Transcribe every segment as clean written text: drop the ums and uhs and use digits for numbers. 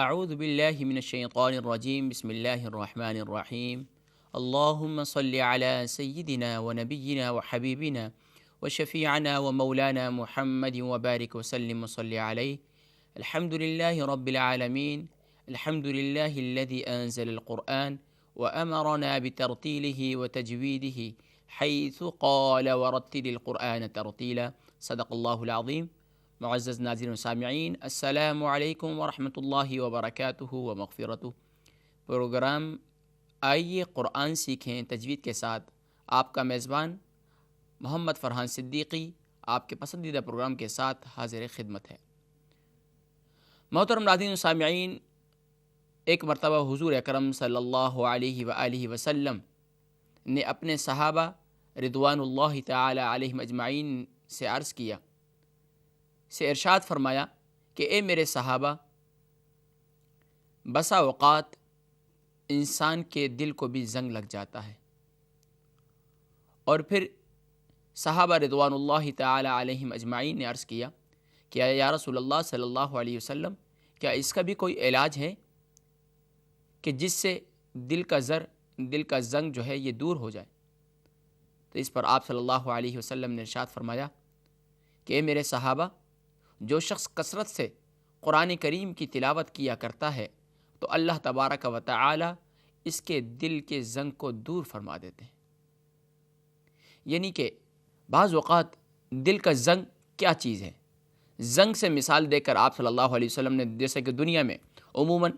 اعوذ باللہ من الشیطان الرجیم بسم اللہ الرحمن الرحیم اللہم صلی علی سیدنا و نبینا و حبیبنا و شفیعنا و مولانا محمد وبارک وسلم وصلی علیہ الحمد للہ رب العالمین الحمد للہ الذی انزل القرآن وامرنا بترتیلہ وتجویدہ حیث قال ورتل القرآن ترتیلا صدق اللہ العظیم۔ معزز ناظرین و سامعین، السلام علیکم ورحمۃ اللہ وبرکاتہ و مغفرتہ۔ پروگرام آئیے قرآن سیکھیں تجوید کے ساتھ آپ کا میزبان محمد فرحان صدیقی آپ کے پسندیدہ پروگرام کے ساتھ حاضر خدمت ہے۔ محترم ناظرین و سامعین، ایک مرتبہ حضور اکرم صلی اللہ علیہ وآلہ وسلم نے اپنے صحابہ رضوان اللہ تعالی علیہم اجمعین سے عرض کیا، سے ارشاد فرمایا کہ اے میرے صحابہ، بسا اوقات انسان کے دل کو بھی زنگ لگ جاتا ہے۔ اور پھر صحابہ رضوان اللہ تعالی علیہم اجمعین نے عرض کیا کہ یا رسول اللہ صلی اللہ علیہ وسلم، کیا اس کا بھی کوئی علاج ہے کہ جس سے دل کا زنگ جو ہے یہ دور ہو جائے؟ تو اس پر آپ صلی اللہ علیہ وسلم نے ارشاد فرمایا کہ اے میرے صحابہ، جو شخص کثرت سے قرآن کریم کی تلاوت کیا کرتا ہے تو اللہ تبارک و تعالی اس کے دل کے زنگ کو دور فرما دیتے ہیں۔ یعنی کہ بعض اوقات دل کا زنگ کیا چیز ہے؟ زنگ سے مثال دے کر آپ صلی اللہ علیہ وسلم نے جیسے کہ دنیا میں عموماً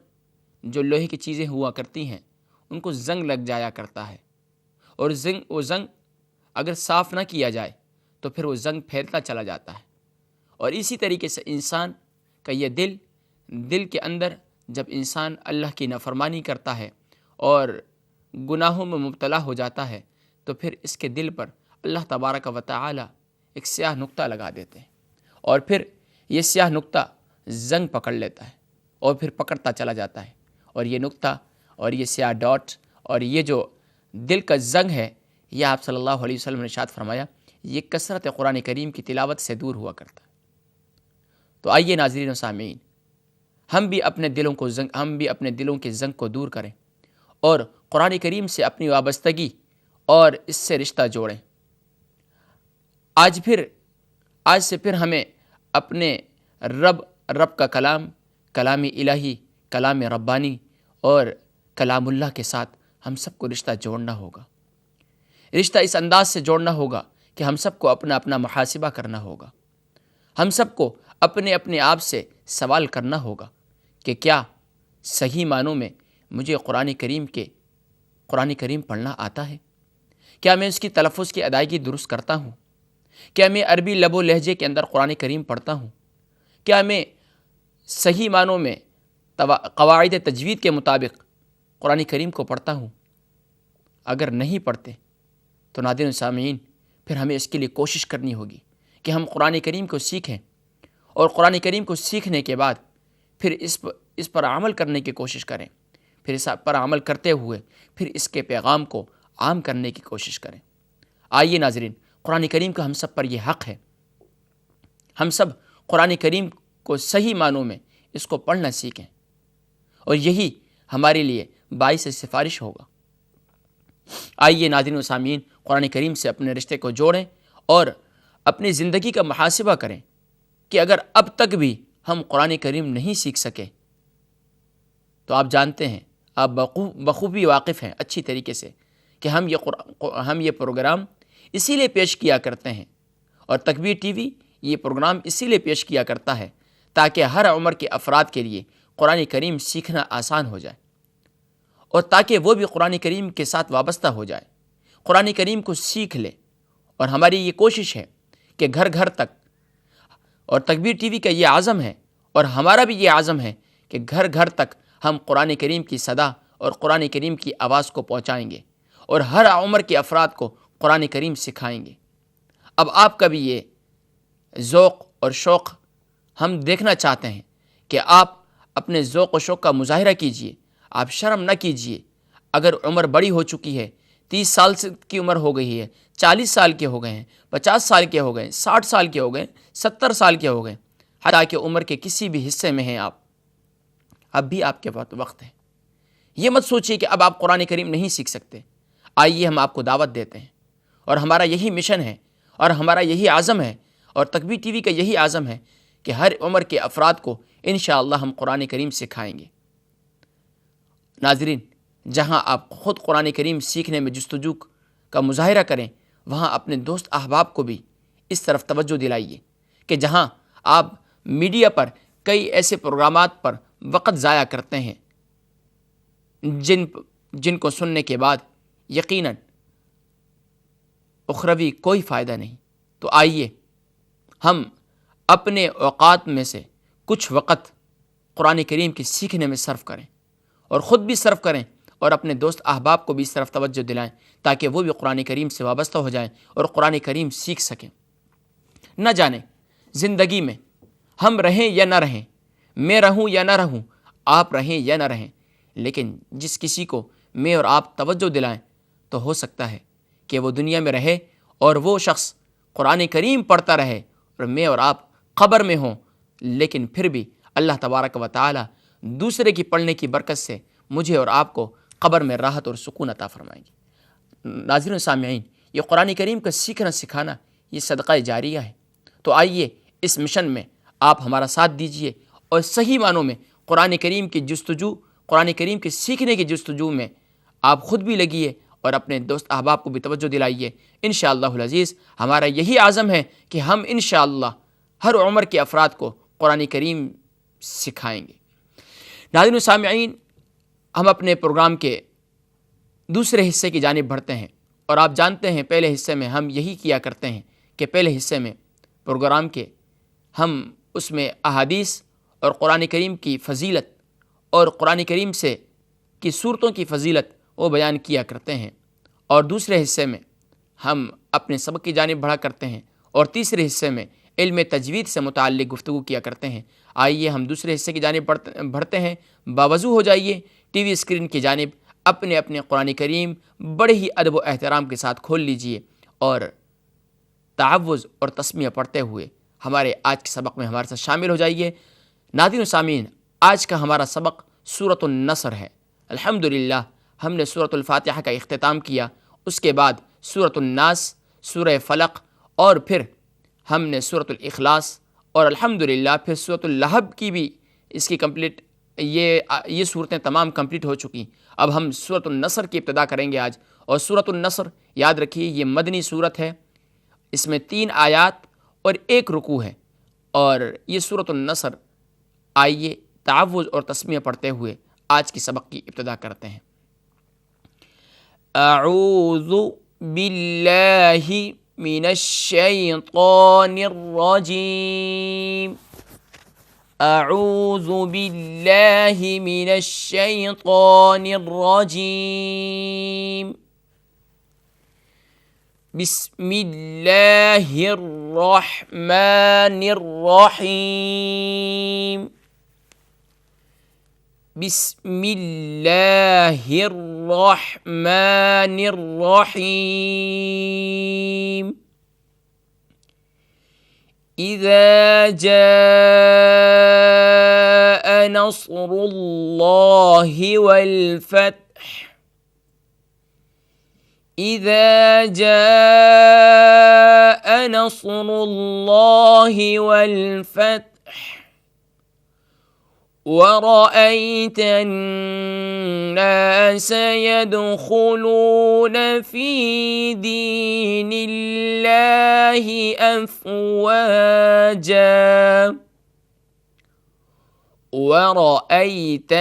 جو لوہے کی چیزیں ہوا کرتی ہیں ان کو زنگ لگ جایا کرتا ہے، اور وہ زنگ اگر صاف نہ کیا جائے تو پھر وہ زنگ پھیلتا چلا جاتا ہے۔ اور اسی طریقے سے انسان کا یہ دل کے اندر جب انسان اللہ کی نافرمانی کرتا ہے اور گناہوں میں مبتلا ہو جاتا ہے تو پھر اس کے دل پر اللہ تبارک و تعالی ایک سیاہ نقطہ لگا دیتے ہیں، اور پھر یہ سیاہ نقطہ زنگ پکڑ لیتا ہے اور پھر پکڑتا چلا جاتا ہے، اور یہ نقطہ اور یہ سیاہ ڈاٹ اور یہ جو دل کا زنگ ہے، یہ آپ صلی اللہ علیہ وسلم نے ارشاد فرمایا یہ کثرت قرآن کریم کی تلاوت سے دور ہوا کرتا ہے۔ تو آئیے ناظرین و سامعین، ہم بھی اپنے دلوں کے زنگ کو دور کریں اور قرآن کریم سے اپنی وابستگی اور اس سے رشتہ جوڑیں۔ آج سے پھر ہمیں اپنے رب کا کلام الہی، کلام ربانی اور کلام اللہ کے ساتھ ہم سب کو رشتہ جوڑنا ہوگا۔ رشتہ اس انداز سے جوڑنا ہوگا کہ ہم سب کو اپنا محاسبہ کرنا ہوگا۔ ہم سب کو اپنے آپ سے سوال کرنا ہوگا کہ کیا صحیح معنوں میں مجھے قرآن کریم پڑھنا آتا ہے؟ کیا میں اس کی تلفظ کی ادائیگی درست کرتا ہوں؟ کیا میں عربی لب و لہجے کے اندر قرآن کریم پڑھتا ہوں؟ کیا میں صحیح معنوں میں قواعد تجوید کے مطابق قرآن کریم کو پڑھتا ہوں؟ اگر نہیں پڑھتے تو ناظرین و سامعین، پھر ہمیں اس کے لیے کوشش کرنی ہوگی کہ ہم قرآن کریم کو سیکھیں، اور قرآن کریم کو سیکھنے کے بعد پھر اس پر عمل کرنے کی کوشش کریں، پھر اس پر عمل کرتے ہوئے پھر اس کے پیغام کو عام کرنے کی کوشش کریں۔ آئیے ناظرین، قرآن کریم کا ہم سب پر یہ حق ہے، ہم سب قرآن کریم کو صحیح معنوں میں اس کو پڑھنا سیکھیں، اور یہی ہمارے لیے باعث سفارش ہوگا۔ آئیے ناظرین و سامعین، قرآن کریم سے اپنے رشتے کو جوڑیں اور اپنی زندگی کا محاسبہ کریں کہ اگر اب تک بھی ہم قرآن کریم نہیں سیکھ سکے تو آپ جانتے ہیں، آپ بخوبی واقف ہیں اچھی طریقے سے کہ ہم یہ پروگرام اسی لیے پیش کیا کرتے ہیں، اور تکبیر ٹی وی یہ پروگرام اسی لیے پیش کیا کرتا ہے تاکہ ہر عمر کے افراد کے لیے قرآن کریم سیکھنا آسان ہو جائے، اور تاکہ وہ بھی قرآن کریم کے ساتھ وابستہ ہو جائے، قرآن کریم کو سیکھ لے۔ اور ہماری یہ کوشش ہے کہ گھر گھر تک، اور تکبیر ٹی وی کا یہ عزم ہے اور ہمارا بھی یہ عزم ہے کہ گھر گھر تک ہم قرآن کریم کی صدا اور قرآن کریم کی آواز کو پہنچائیں گے، اور ہر عمر کے افراد کو قرآن کریم سکھائیں گے۔ اب آپ کا بھی یہ ذوق اور شوق ہم دیکھنا چاہتے ہیں کہ آپ اپنے ذوق و شوق کا مظاہرہ کیجئے، آپ شرم نہ کیجئے۔ اگر عمر بڑی ہو چکی ہے، 30 سال کی عمر ہو گئی ہے، 40 سال کے ہو گئے ہیں، 50 سال کے ہو گئے ہیں، 60 سال کے ہو گئے ہیں، 70 سال کے ہو گئے ہیں، حتیٰ کہ عمر کے کسی بھی حصے میں ہیں اب بھی آپ کے وقت ہے۔ یہ مت سوچیے کہ اب آپ قرآن کریم نہیں سیکھ سکتے۔ آئیے ہم آپ کو دعوت دیتے ہیں، اور ہمارا یہی مشن ہے اور ہمارا یہی عزم ہے، اور تکبیر ٹی وی کا یہی عزم ہے کہ ہر عمر کے افراد کو انشاءاللہ ہم قرآن کریم سکھائیں گے۔ ناظرین، جہاں آپ خود قرآن کریم سیکھنے میں جستجو کا مظاہرہ کریں، وہاں اپنے دوست احباب کو بھی اس طرف توجہ دلائیے کہ جہاں آپ میڈیا پر کئی ایسے پروگرامات پر وقت ضائع کرتے ہیں جن کو سننے کے بعد یقیناً اخروی کوئی فائدہ نہیں۔ تو آئیے ہم اپنے اوقات میں سے کچھ وقت قرآن کریم کے سیکھنے میں صرف کریں، اور خود بھی صرف کریں، اور اپنے دوست احباب کو بھی اس طرف توجہ دلائیں تاکہ وہ بھی قرآن کریم سے وابستہ ہو جائیں اور قرآن کریم سیکھ سکیں۔ نہ جانے زندگی میں ہم رہیں یا نہ رہیں، میں رہوں یا نہ رہوں، آپ رہیں یا نہ رہیں، لیکن جس کسی کو میں اور آپ توجہ دلائیں تو ہو سکتا ہے کہ وہ دنیا میں رہے اور وہ شخص قرآن کریم پڑھتا رہے اور میں اور آپ قبر میں ہوں، لیکن پھر بھی اللہ تبارک و تعالی دوسرے کی پڑھنے کی برکت سے مجھے اور آپ کو قبر میں راحت اور سکون عطا فرمائیں گے۔ ناظرین و سامعین، یہ قرآن کریم کا سیکھنا سکھانا یہ صدقہ جاریہ ہے۔ تو آئیے اس مشن میں آپ ہمارا ساتھ دیجئے اور صحیح معنوں میں قرآن کریم کی جستجو، قرآن کریم کے سیکھنے کی جستجو میں آپ خود بھی لگیے اور اپنے دوست احباب کو بھی توجہ دلائیے۔ انشاءاللہ العزیز ہمارا یہی عزم ہے کہ ہم انشاءاللہ ہر عمر کے افراد کو قرآن کریم سکھائیں گے۔ ناظرین و سامعین، ہم اپنے پروگرام کے دوسرے حصے کی جانب بڑھتے ہیں، اور آپ جانتے ہیں پہلے حصے میں ہم یہی کیا کرتے ہیں کہ پہلے حصے میں پروگرام کے ہم اس میں احادیث اور قرآن کریم کی فضیلت اور قرآن کریم سے کی صورتوں کی فضیلت وہ بیان کیا کرتے ہیں، اور دوسرے حصے میں ہم اپنے سبق کی جانب بڑھا کرتے ہیں، اور تیسرے حصے میں علم تجوید سے متعلق گفتگو کیا کرتے ہیں۔ آئیے ہم دوسرے حصے کی جانب بڑھتے ہیں۔ باوضو ہو جائیے، ٹی وی اسکرین کی جانب اپنے اپنے قرآن کریم بڑے ہی ادب و احترام کے ساتھ کھول لیجئے، اور تعوذ اور تسمیہ پڑھتے ہوئے ہمارے آج کے سبق میں ہمارے ساتھ شامل ہو جائیے۔ ناظرین و سامعین، آج کا ہمارا سبق سورۃ النصر ہے۔ الحمدللہ ہم نے سورۃ الفاتحہ کا اختتام کیا، اس کے بعد سورۃ الناس، سورہ فلق، اور پھر ہم نے سورۃ الاخلاص، اور الحمدللہ پھر سورۃ اللہب کی بھی اس کی کمپلیٹ یہ صورتیں تمام کمپلیٹ ہو چکی۔ اب ہم سورۃ النصر کی ابتدا کریں گے آج، اور سورۃ النصر یاد رکھیے یہ مدنی صورت ہے، اس میں 3 آیات اور 1 رکوع ہے، اور یہ سورۃ النصر آئیے تعوذ اور تسمیہ پڑھتے ہوئے آج کی سبق کی ابتدا کرتے ہیں۔ اعوذ باللہ من الشیطان الرجیم، اعوذ باللہ من الشیطان الرجیم، بسم اللہ الرحمن الرحیم، بسم اللہ الرحمن الرحیم، اذا جاء نصر اللہ والفتح، اذا جاء نصر اللہ والفتح ورأيت الناس يدخلون في دين الله أفواجا، ورأيت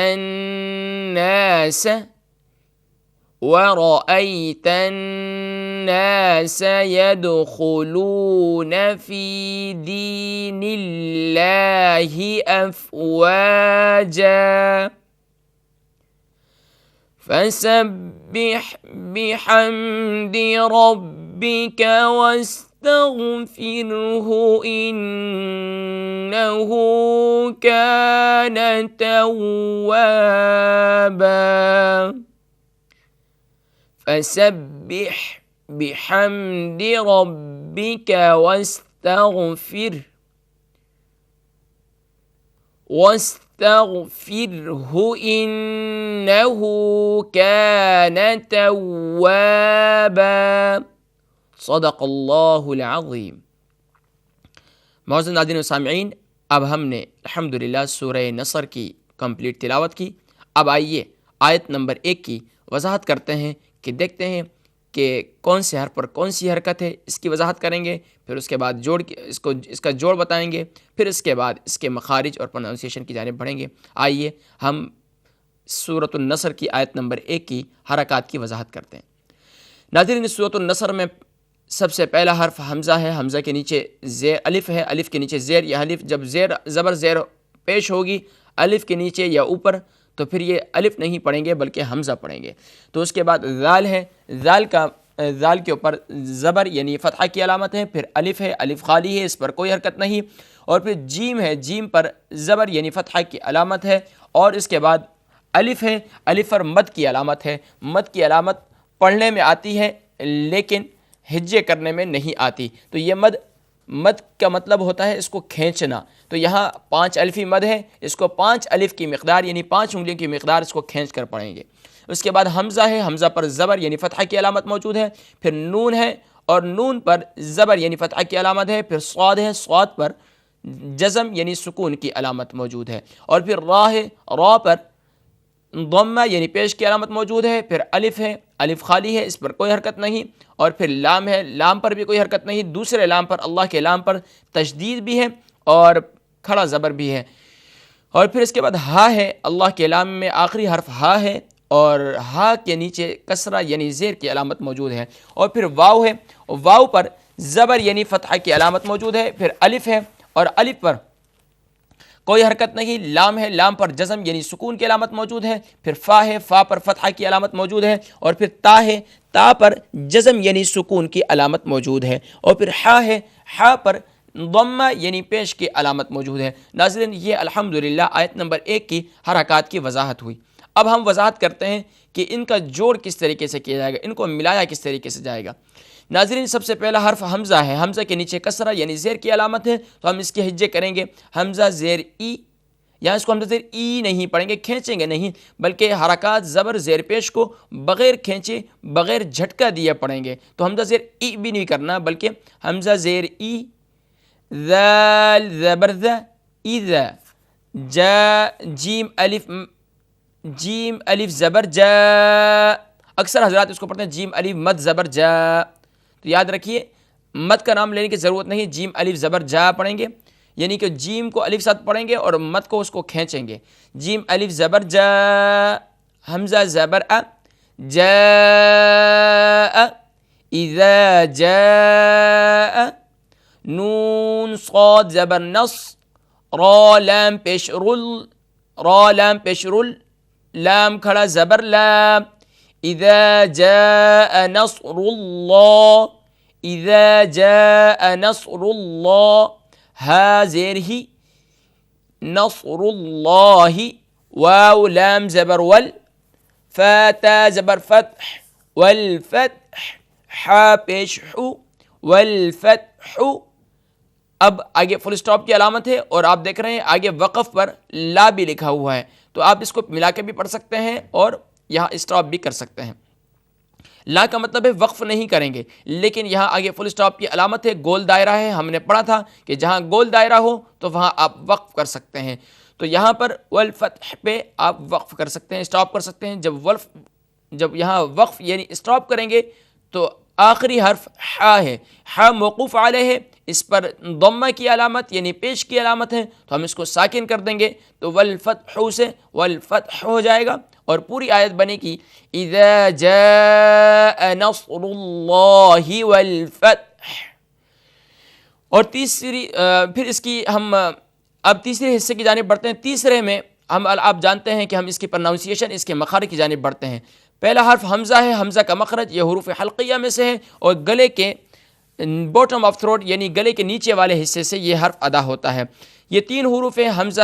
الناس يدخلون في دين الله أفواجا، فسبح بحمد ربك واستغفره إنه كان توابا، فسبح بحمد ربك واستغفره فاستغفرہ انہ کان توابا صدق اللہ العظیم۔ معزز ناظرین و سامعین، اب ہم نے الحمدللہ سورہ نصر کی کمپلیٹ تلاوت کی۔ اب آئیے آیت نمبر 1 کی وضاحت کرتے ہیں کہ دیکھتے ہیں کہ کون سے حرف پر کون سی حرکت ہے، اس کی وضاحت کریں گے، پھر اس کے بعد اس کا جوڑ بتائیں گے، پھر اس کے بعد اس کے مخارج اور پروننسیشن کی جانب بڑھیں گے۔ آئیے ہم سورۃ النصر کی آیت نمبر 1 کی حرکات کی وضاحت کرتے ہیں۔ ناظرین، سورۃ النصر میں سب سے پہلا حرف حمزہ ہے، حمزہ کے نیچے زیر الف ہے، الف کے نیچے زیر یا الف، جب زیر پیش ہوگی الف کے نیچے یا اوپر تو پھر یہ الف نہیں پڑھیں گے بلکہ حمزہ پڑھیں گے۔ تو اس کے بعد ذال ہے، ذال کے اوپر زبر یعنی فتحہ کی علامت ہے، پھر الف ہے، الف خالی ہے، اس پر کوئی حرکت نہیں، اور پھر جیم ہے، جیم پر زبر یعنی فتحہ کی علامت ہے، اور اس کے بعد الف ہے، الف پر مد کی علامت ہے۔ مد کی علامت پڑھنے میں آتی ہے لیکن ہجے کرنے میں نہیں آتی۔ تو یہ مد کا مطلب ہوتا ہے اس کو کھینچنا۔ تو یہاں 5 الفی مد ہے، اس کو 5 الف کی مقدار یعنی 5 انگلیوں کی مقدار اس کو کھینچ کر پڑھیں گے۔ اس کے بعد حمزہ ہے، حمزہ پر زبر یعنی فتحہ کی علامت موجود ہے، پھر نون ہے اور نون پر زبر یعنی فتحہ کی علامت ہے، پھر صاد ہے، صاد پر جزم یعنی سکون کی علامت موجود ہے، اور پھر را ہے، را پر ضمہ یعنی پیش کی علامت موجود ہے، پھر الف ہے، الف خالی ہے، اس پر کوئی حرکت نہیں، اور پھر لام ہے، لام پر بھی کوئی حرکت نہیں، دوسرے لام پر اللہ کے لام پر تشدید بھی ہے اور کھڑا زبر بھی ہے، اور پھر اس کے بعد ہا ہے، اللہ کے لام میں آخری حرف ہا ہے اور ہا کے نیچے کسرہ یعنی زیر کی علامت موجود ہے، اور پھر واو ہے، واو پر زبر یعنی فتحہ کی علامت موجود ہے، پھر الف ہے اور الف پر کوئی حرکت نہیں، لام ہے، لام پر جزم یعنی سکون کی علامت موجود ہے، پھر فا ہے، فا پر فتحہ کی علامت موجود ہے، اور پھر تا ہے، تا پر جزم یعنی سکون کی علامت موجود ہے، اور پھر حا ہے، حا پر ضمہ یعنی پیش کی علامت موجود ہے۔ ناظرین، یہ الحمدللہ آیت نمبر 1 کی حرکات کی وضاحت ہوئی۔ اب ہم وضاحت کرتے ہیں کہ ان کا جوڑ کس طریقے سے کیا جائے گا، ان کو ملایا کس طریقے سے جائے گا۔ ناظرین، سب سے پہلا حرف حمزہ ہے، حمزہ کے نیچے کسرہ یعنی زیر کی علامت ہے، تو ہم اس کے ہجے کریں گے، حمزہ زیر ای، یہاں اس کو حمزہ زیر ای نہیں پڑھیں گے، کھینچیں گے نہیں، بلکہ حرکات زبر زیر پیش کو بغیر کھینچے بغیر جھٹکا دیا پڑھیں گے۔ تو حمزہ زیر ای بھی نہیں کرنا بلکہ حمزہ زیر ای، ذال زبر ذ، اذا، جا جیم الف زبر جا، اکثر حضرات اس کو پڑھتے ہیں جیم الف مد زبر جا، تو یاد رکھیے مد کا نام لینے کی ضرورت نہیں، جیم الف زبر جا پڑھیں گے، یعنی کہ جیم کو الف ساتھ پڑھیں گے اور مد کو اس کو کھینچیں گے۔ جیم الف زبر جا، حمزہ زبر ا، جا، اذا جا، نون صاد زبر نص، را لام پیش رل، را لام پیش رل، لام کھڑا زبر لام، اذا جاء نصر اللہ، اذا جاء نصر اللہ، ہا زیر ہی، نصر اللہ، واو لام زبر ول، فاتا زبر فتح، والفتح، حا پیش حو، والفتح۔ اب آگے فل سٹاپ کی علامت ہے اور آپ دیکھ رہے ہیں آگے وقف پر لا بھی لکھا ہوا ہے، تو آپ اس کو ملا کے بھی پڑھ سکتے ہیں اور یہاں اسٹاپ بھی کر سکتے ہیں۔ لا کا مطلب ہے وقف نہیں کریں گے، لیکن یہاں آگے فل سٹاپ کی علامت ہے، گول دائرہ ہے، ہم نے پڑھا تھا کہ جہاں گول دائرہ ہو تو وہاں آپ وقف کر سکتے ہیں، تو یہاں پر والفتح پہ آپ وقف کر سکتے ہیں، اسٹاپ کر سکتے ہیں۔ جب یہاں وقف یعنی اسٹاپ کریں گے تو آخری حرف حا ہے، حا موقوف علیہ ہے، اس پر ضمہ کی علامت یعنی پیش کی علامت ہے، تو ہم اس کو ساکن کر دیں گے، تو والفتح سے والفتح ہو جائے گا، اور پوری آیت بنے گی اذا جاء نصر اللہ والفتح۔ اور پھر اس کی ہم اب تیسرے حصے کی جانب بڑھتے ہیں۔ تیسرے میں آپ جانتے ہیں کہ ہم اس کی پروننسیشن، اس کے مخارج کی جانب بڑھتے ہیں۔ پہلا حرف حمزہ ہے، حمزہ کا مخرج یہ حروف حلقیہ میں سے ہے اور گلے کے باٹم آف تھروٹ یعنی گلے کے نیچے والے حصے سے یہ حرف ادا ہوتا ہے۔ یہ 3 حروف ہیں، حمزہ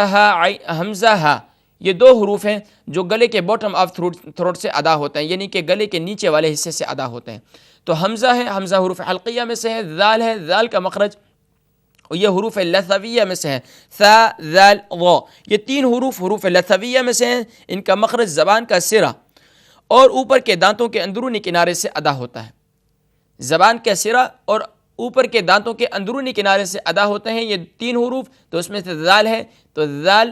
ہا، یہ 2 حروف ہیں جو گلے کے باٹم آف تھروٹ سے ادا ہوتے ہیں، یعنی کہ گلے کے نیچے والے حصے سے ادا ہوتے ہیں۔ تو حمزہ ہے، حمزہ حروف حلقیہ میں سے ہے، ذال ہے، ذال کا مخرج اور یہ حروف لثویہ میں سے ہے، ثا ذال ضا، یہ 3 حروف لثویہ میں سے ہیں، ان کا مخرج زبان کا سرا اور اوپر کے دانتوں کے اندرونی کنارے سے ادا ہوتا ہے۔ زبان کا سرا اور اوپر کے دانتوں کے اندرونی کنارے سے ادا ہوتے ہیں یہ 3 حروف، تو اس میں سے ذال ہے، تو ذال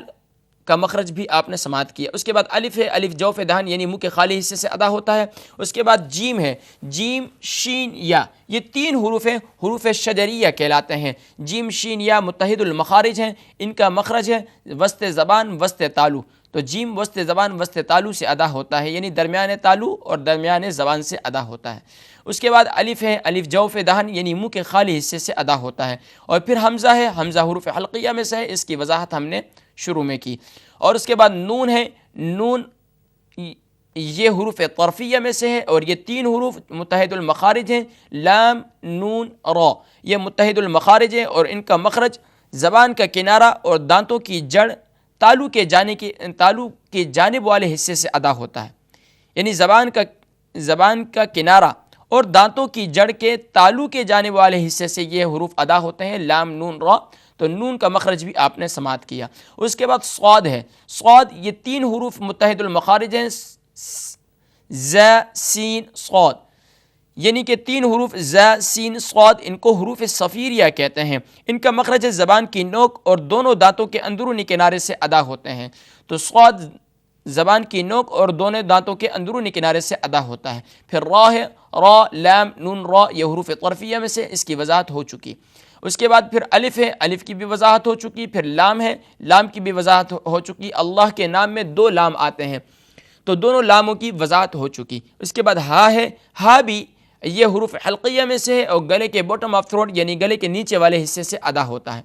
کا مخرج بھی آپ نے سماعت کیا۔ اس کے بعد الف ہے، الف جوف دہن یعنی منہ کے خالی حصے سے ادا ہوتا ہے۔ اس کے بعد جیم ہے، جیم شین یا، یہ 3 حروف ہیں، حروف شجریہ کہلاتے ہیں۔ جیم شین یا متحد المخارج ہیں، ان کا مخرج ہے وسط زبان وسط تالو، تو جیم وسط زبان وسط تالو سے ادا ہوتا ہے، یعنی درمیان تالو اور درمیان زبان سے ادا ہوتا ہے۔ اس کے بعد الف ہے، الف جوف دہن یعنی منہ کے خالی حصے سے ادا ہوتا ہے۔ اور پھر حمزہ ہے، حمزہ حروف حلقیہ میں سے ہے، اس کی وضاحت ہم نے شروع میں کی۔ اور اس کے بعد نون ہے، نون یہ حروف طرفیہ میں سے ہے اور یہ 3 حروف متحد المخارج ہیں، لام نون را، یہ متحد المخارج ہیں اور ان کا مخرج زبان کا کنارہ اور دانتوں کی جڑ تالو کے جانب والے حصے سے ادا ہوتا ہے، یعنی زبان کا کنارہ اور دانتوں کی جڑ کے تالو کے جانب والے حصے سے یہ حروف ادا ہوتے ہیں، لام نون را، تو نون کا مخرج بھی آپ نے سماعت کیا۔ اس کے بعد صاد ہے، صاد یہ 3 حروف متحد المخارج ہیں، ز سین صاد، یعنی کہ 3 حروف ز سین صاد، ان کو حروف صفیریہ کہتے ہیں۔ ان کا مخرج زبان کی نوک اور دونوں دانتوں کے اندرونی کنارے سے ادا ہوتے ہیں، تو صاد زبان کی نوک اور دونوں دانتوں کے اندرونی کنارے سے ادا ہوتا ہے۔ پھر را ہے، را لام نون را، یہ حروف طرفیہ میں سے، اس کی وضاحت ہو چکی۔ اس کے بعد پھر الف ہے، الف کی بھی وضاحت ہو چکی۔ پھر لام ہے، لام کی بھی وضاحت ہو چکی۔ اللہ کے نام میں 2 لام آتے ہیں، تو دونوں لاموں کی وضاحت ہو چکی۔ اس کے بعد ہا ہے، ہا بھی یہ حروف حلقیہ میں سے ہے اور گلے کے باٹم آف تھروٹ یعنی گلے کے نیچے والے حصے سے ادا ہوتا ہے،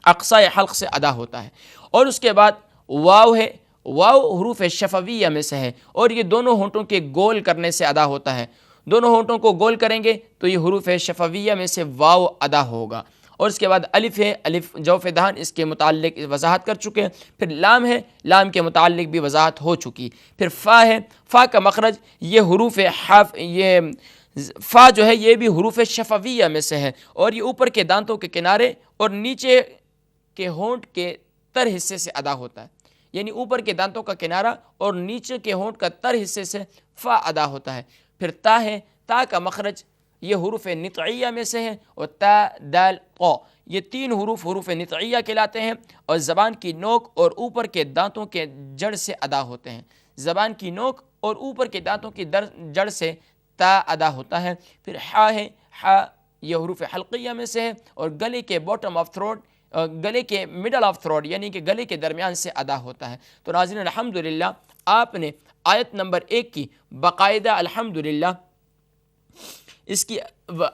اقصی حلق سے ادا ہوتا ہے۔ اور اس کے بعد واو ہے، واو حروف شفویہ میں سے ہے اور یہ دونوں ہونٹوں کے گول کرنے سے ادا ہوتا ہے، دونوں ہونٹوں کو گول کریں گے تو یہ حروف شفویہ میں سے واو ادا ہوگا۔ اور اس کے بعد الف ہے، الف جوف دہن، اس کے متعلق وضاحت کر چکے ہیں۔ پھر لام ہے، لام کے متعلق بھی وضاحت ہو چکی۔ پھر فا ہے، فا کا مخرج یہ حروف یہ فا جو ہے یہ بھی حروف شفویہ میں سے ہے اور یہ اوپر کے دانتوں کے کنارے اور نیچے کے ہونٹ کے تر حصے سے ادا ہوتا ہے، یعنی اوپر کے دانتوں کا کنارہ اور نیچے کے ہونٹ کا تر حصے سے فا ادا ہوتا ہے۔ پھر تا ہے، تا کا مخرج یہ حروف نطعیہ میں سے ہے اور تا دال قا، یہ 3 حروف نطعیہ کہلاتے ہیں اور زبان کی نوک اور اوپر کے دانتوں کے جڑ سے ادا ہوتے ہیں، زبان کی نوک اور اوپر کے دانتوں کی جڑ سے تا ادا ہوتا ہے۔ پھر ہا ہے، ہا یہ حروف حلقیہ میں سے ہے اور گلے کے باٹم آف تھروٹ، گلے کے مڈل آف تھروٹ یعنی کہ گلے کے درمیان سے ادا ہوتا ہے۔ تو ناظرین الحمدللہ آپ نے آیت نمبر 1 کی باقاعدہ الحمدللہ اس کی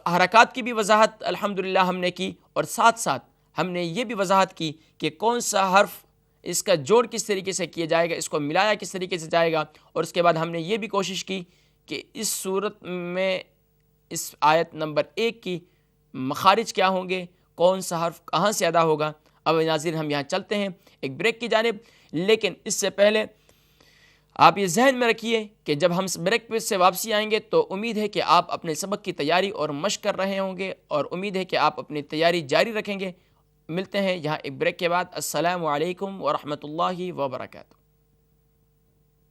حرکات کی بھی وضاحت الحمدللہ ہم نے کی اور ساتھ ساتھ ہم نے یہ بھی وضاحت کی کہ کون سا حرف اس کا جوڑ کس طریقے سے کیا جائے گا، اس کو ملایا کس طریقے سے جائے گا، اور اس کے بعد ہم نے یہ بھی کوشش کی کہ اس صورت میں اس آیت نمبر 1 کی مخارج کیا ہوں گے، کون سا حرف کہاں سے ادا ہوگا۔ اب ناظرین ہم یہاں چلتے ہیں ایک بریک کی جانب، لیکن اس سے پہلے آپ یہ ذہن میں رکھیے کہ جب ہم بریک پہ سے واپسی آئیں گے تو امید ہے کہ آپ اپنے سبق کی تیاری اور مشق کر رہے ہوں گے اور امید ہے کہ آپ اپنی تیاری جاری رکھیں گے۔ ملتے ہیں یہاں ایک بریک کے بعد۔ السلام علیکم ورحمۃ اللہ وبرکاتہ۔